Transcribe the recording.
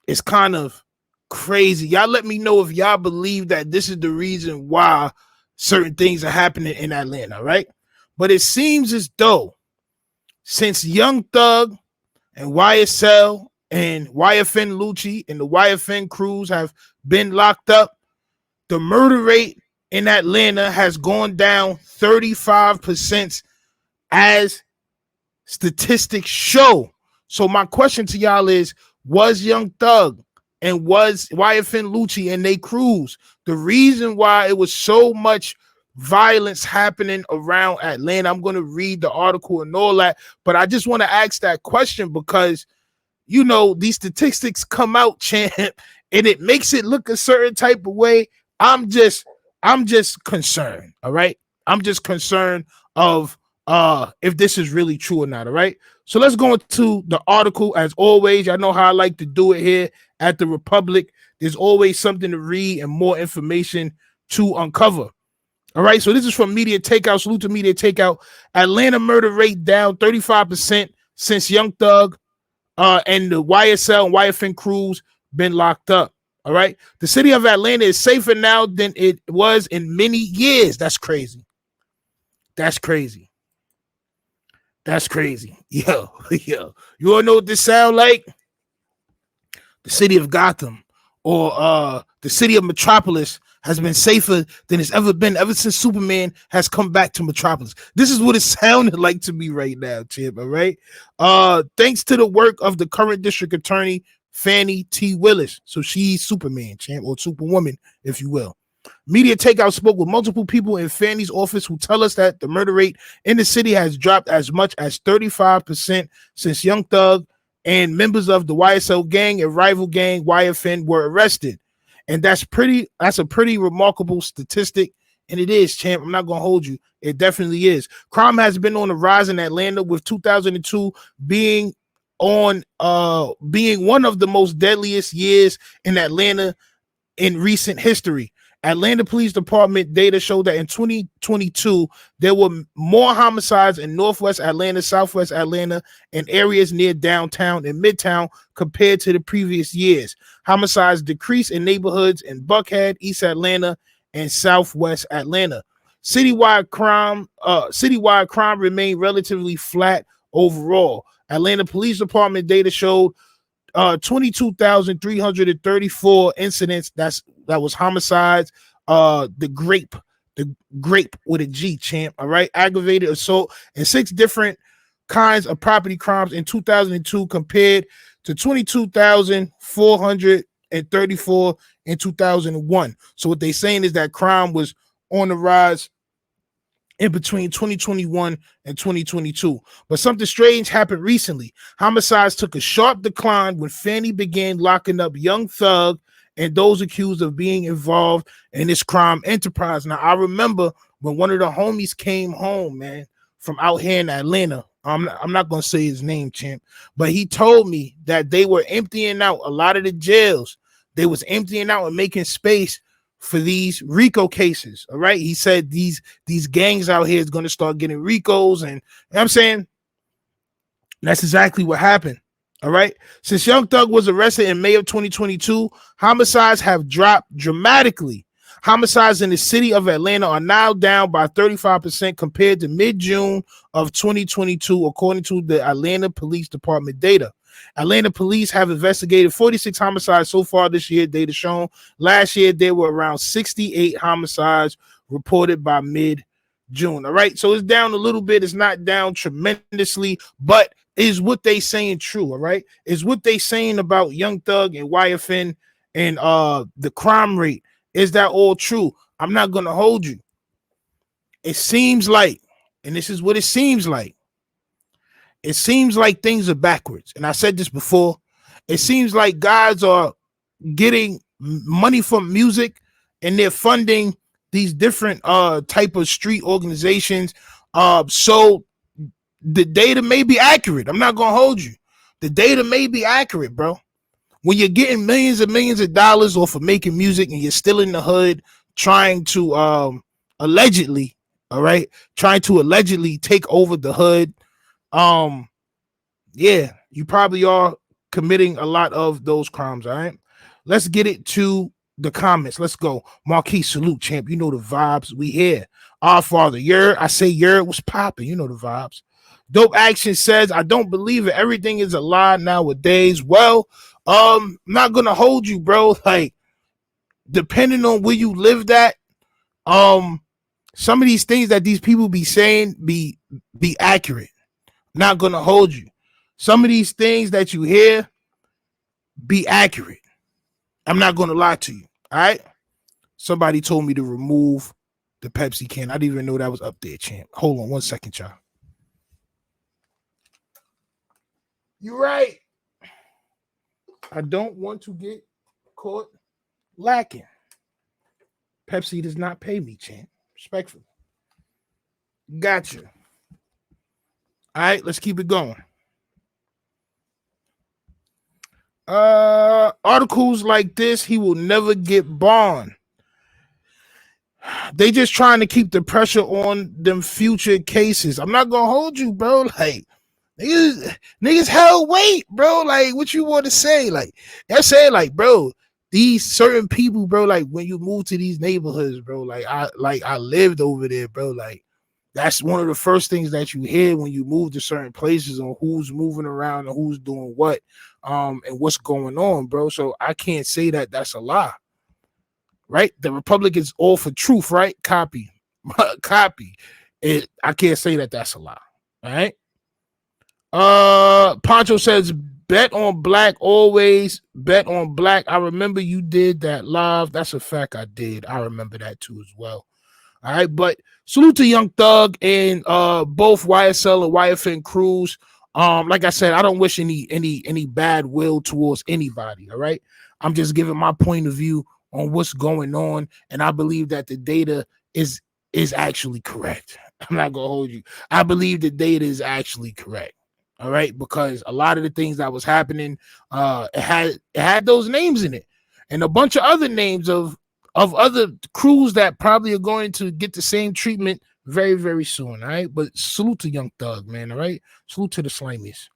is kind of crazy. Y'all let me know if y'all believe that this is the reason why certain things are happening in Atlanta, right? But it seems as though since Young Thug and YSL and YFN Lucci and the YFN crews have been locked up, the murder rate in Atlanta has gone down 35% as statistics show. So my question to y'all is, was Young Thug and was YFN Lucci and they crews the reason why it was so much violence happening around Atlanta? I'm going to read the article and all that, but I just want to ask that question because, you know, these statistics come out, champ, and it makes it look a certain type of way. I'm just concerned. All right. I'm just concerned of if this is really true or not. All right. So let's go into the article as always. I know how I like to do it here at the Republic. There's always something to read and more information to uncover. All right. So this is from Media Takeout. Salute to Media Takeout. Atlanta murder rate down 35% since Young Thug and the YSL and YFN crews been locked up. All right. The city of Atlanta is safer now than it was in many years. That's crazy. That's crazy. That's crazy. Yo. You all know what this sound like? The city of Gotham or the city of Metropolis has been safer than it's ever been ever since Superman has come back to Metropolis. This is what it sounded like to me right now, champ. All right. Thanks to the work of the current district attorney, Fannie T. Willis. So she's Superman, champ, or Superwoman, if you will. Media Takeout spoke with multiple people in Fannie's office who tell us that the murder rate in the city has dropped as much as 35% since Young Thug and members of the YSL gang and rival gang YFN were arrested. And that's a pretty remarkable statistic. And it is, champ. I'm not going to hold you. It definitely is. Crime has been on the rise in Atlanta, with 2002 being one of the most deadliest years in Atlanta in recent history. Atlanta Police Department data showed that in 2022, there were more homicides in Northwest Atlanta, Southwest Atlanta, and areas near downtown and Midtown compared to the previous years. Homicides decreased in neighborhoods in Buckhead, East Atlanta, and Southwest Atlanta. Citywide crime remained relatively flat overall. Atlanta Police Department data showed 22,334 incidents. That was homicides. The grape with a G, champ. All right, aggravated assault and 6 different kinds of property crimes in 2002 compared to 22,434 in 2001. So what they're saying is that crime was on the rise in between 2021 and 2022. But something strange happened recently. Homicides took a sharp decline when Fannie began locking up Young Thug and those accused of being involved in this crime enterprise. Now, I remember when one of the homies came home, man, from out here in Atlanta. I'm not going to say his name, champ, but he told me that they were emptying out a lot of the jails. They was emptying out and making space for these RICO cases. All right. He said these gangs out here is going to start getting RICOs. And you know what I'm saying, that's exactly what happened. All right. Since Young Thug was arrested in May of 2022, homicides have dropped dramatically. Homicides in the city of Atlanta are now down by 35% compared to mid-June of 2022, according to the Atlanta Police Department data. Atlanta police have investigated 46 homicides so far this year, data shown. Last year, there were around 68 homicides reported by mid-June. All right, so it's down a little bit. It's not down tremendously, but is what they saying true? All right, is what they saying about Young Thug and YFN and the crime rate? Is that all true? I'm not going to hold you. It seems like, and this is what it seems like. It seems like things are backwards. And I said this before. It seems like guys are getting money from music and they're funding these different type of street organizations. So the data may be accurate. I'm not going to hold you. The data may be accurate, bro. When you're getting millions and millions of dollars off of making music and you're still in the hood trying to allegedly, all right, trying to allegedly take over the hood. Yeah, you probably are committing a lot of those crimes. All right, let's get it to the comments. Let's go. Marquis, salute, champ. You know the vibes. We here. Our Father, I say was popping. You know the vibes. Dope Action says, I don't believe it. Everything is a lie nowadays. Well, I'm not gonna hold you, bro. Like, depending on where you lived at, some of these things that these people be saying be accurate. Not gonna hold you. Some of these things that you hear be accurate. I'm not gonna lie to you. All right. Somebody told me to remove the Pepsi can. I didn't even know that was up there, champ. Hold on 1 second, y'all. You're right. I don't want to get caught lacking. Pepsi does not pay me, champ. Respectfully. Gotcha. All right, let's keep it going. Articles like this, he will never get bond. They just trying to keep the pressure on them future cases. I'm not gonna hold you, bro. Like, niggas held weight, bro. Like, what you want to say? Like, I say, like, bro, these certain people, bro, like when you move to these neighborhoods, bro, I lived over there, bro. Like, that's one of the first things that you hear when you move to certain places on who's moving around and who's doing what, and what's going on, bro. So I can't say that that's a lie, right? The Republic is all for truth, right? Copy. I can't say that that's a lie, all right? Poncho says, bet on black, always bet on black. I remember you did that live. That's a fact. I did. I remember that too as well. All right, but salute to Young Thug and both YSL and YFN crews. Like I said, I don't wish any bad will towards anybody. All right, I'm just giving my point of view on what's going on, and I believe that the data is actually correct. I'm not gonna hold you. I believe the data is actually correct. All right, because a lot of the things that was happening, it had those names in it, and a bunch of other names of other crews that probably are going to get the same treatment very, very soon. All right, but salute to Young Thug, man. All right, salute to the Slamies.